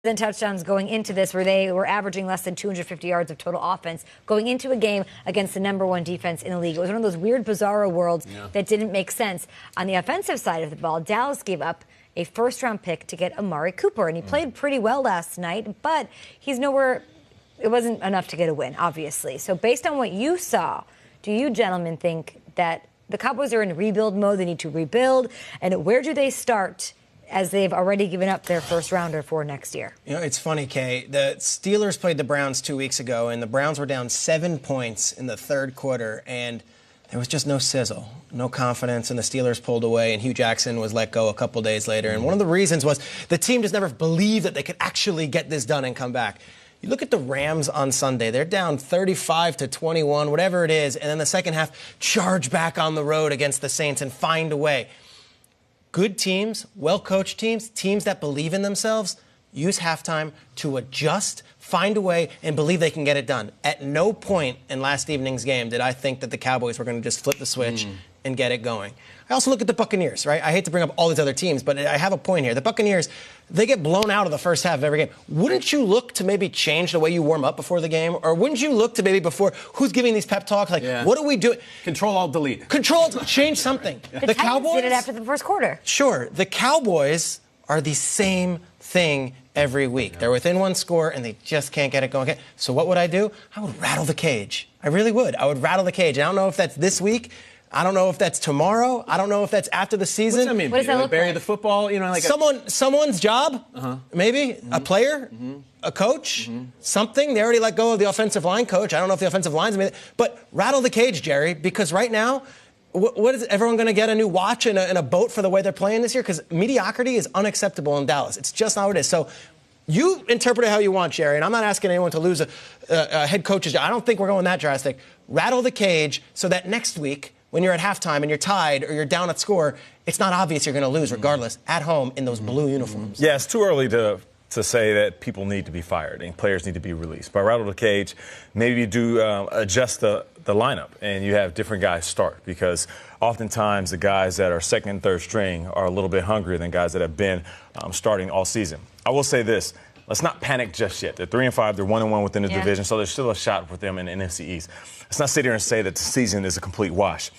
touchdowns going into this, where they were averaging less than 250 yards of total offense going into a game against the #1 defense in the league. It was one of those weird, bizarro worlds that didn't make sense. On the offensive side of the ball, Dallas gave up a first-round pick to get Amari Cooper, and he played pretty well last night, but he's nowhere. It wasn't enough to get a win, obviously. So based on what you saw, do you gentlemen think that the Cowboys are in rebuild mode, they need to rebuild, and where do they start as they've already given up their first rounder for next year? You know, it's funny, Kay. The Steelers played the Browns 2 weeks ago, and the Browns were down 7 points in the third quarter, and there was just no sizzle, no confidence, and the Steelers pulled away, and Hugh Jackson was let go a couple days later. And one of the reasons was the team just never believed that they could actually get this done and come back. You look at the Rams on Sunday. They're down 35-21, whatever it is, and then the second half charge back on the road against the Saints and find a way. Good teams, well-coached teams, teams that believe in themselves, use halftime to adjust, find a way, and believe they can get it done. At no point in last evening's game did I think that the Cowboys were going to just flip the switch and get it going. I also look at the Buccaneers, right? I hate to bring up all these other teams, but I have a point here. The Buccaneers, they get blown out of the first half of every game. Wouldn't you look to maybe change the way you warm up before the game? Or wouldn't you look to maybe before, who's giving these pep talks? Like, what are we doing? Control-Alt-Delete. Change something. The Cowboys did it after the first quarter. Sure. The Cowboys are the same thing every week. They're within one score, and they just can't get it going. So what would I do? I would rattle the cage. I really would. I would rattle the cage. I don't know if that's this week. I don't know if that's tomorrow. I don't know if that's after the season. What's that mean? What does that look bury like? the football, you know, like someone's job, maybe a player, a coach, something. They already let go of the offensive line coach. I don't know if the offensive line's made it, but rattle the cage, Jerry, because right now, what is everyone going to get a new watch and a boat for the way they're playing this year? Because mediocrity is unacceptable in Dallas. It's just not what it is. So you interpret it how you want, Jerry, and I'm not asking anyone to lose a head coach's job. I don't think we're going that drastic. Rattle the cage so that next week, when you're at halftime and you're tied or you're down at score, it's not obvious you're going to lose regardless at home in those blue uniforms. Yeah, it's too early to say that people need to be fired and players need to be released. But rattle the cage, maybe you do adjust the lineup and you have different guys start, because oftentimes the guys that are second and third string are a little bit hungrier than guys that have been starting all season. I will say this. Let's not panic just yet. They're 3-5. They're 1-1 within the division, so there's still a shot for them in the NFC East. Let's not sit here and say that the season is a complete wash.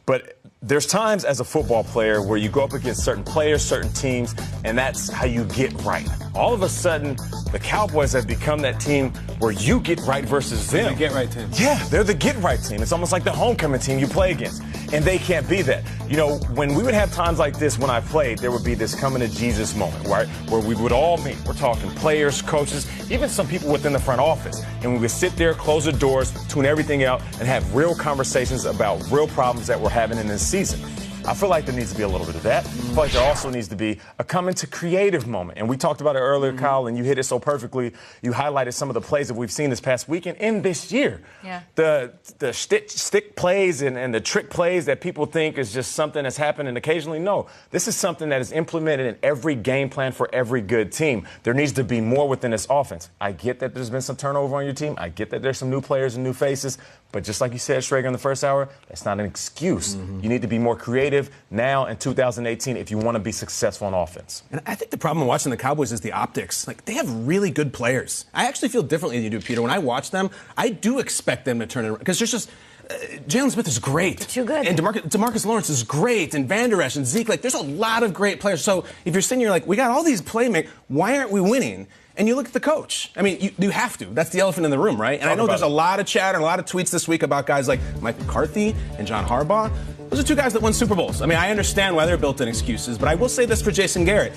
But there's times as a football player where you go up against certain players, certain teams, and that's how you get right. All of a sudden, the Cowboys have become that team where you get right versus them. The get-right team. Yeah, they're the get-right team. It's almost like the homecoming team you play against, and they can't be that. You know, when we would have times like this when I played, there would be this coming-to-Jesus moment, right, where we would all meet. We're talking players, coaches, even some people within the front office, and we would sit there, close the doors, tune everything out, and have real conversations about real problems that we're having in this season. I feel like there needs to be a little bit of that. I feel like there also needs to be a coming to creative moment. And we talked about it earlier, Kyle, and you hit it so perfectly. You highlighted some of the plays that we've seen this past weekend and this year. Yeah. The stick plays and the trick plays that people think is just something that's happening occasionally. No, this is something that is implemented in every game plan for every good team. There needs to be more within this offense. I get that there's been some turnover on your team. I get that there's some new players and new faces. But just like you said, Schrager, in the first hour, that's not an excuse. You need to be more creative now in 2018 if you want to be successful on offense. And I think the problem watching the Cowboys is the optics. Like, they have really good players. I actually feel differently than you do, Peter. When I watch them, I do expect them to turn it around. Because there's just Jalen Smith is great. Too good. And DeMarcus Lawrence is great. And Van Der Esch and Zeke. Like, there's a lot of great players. So if you're sitting here like, we got all these playmakers, why aren't we winning? And you look at the coach. I mean, you have to. That's the elephant in the room, right? And I know there's a lot of chatter and a lot of tweets this week about guys like Mike McCarthy and John Harbaugh. Those are two guys that won Super Bowls. I mean, I understand why they're built in excuses, but I will say this for Jason Garrett.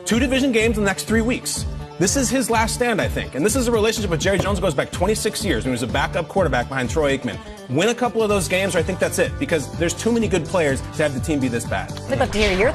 2 division games in the next 3 weeks. This is his last stand, I think. And this is a relationship with Jerry Jones that goes back 26 years when he was a backup quarterback behind Troy Aikman. Win a couple of those games, or I think that's it, because there's too many good players to have the team be this bad. We'd love to hear your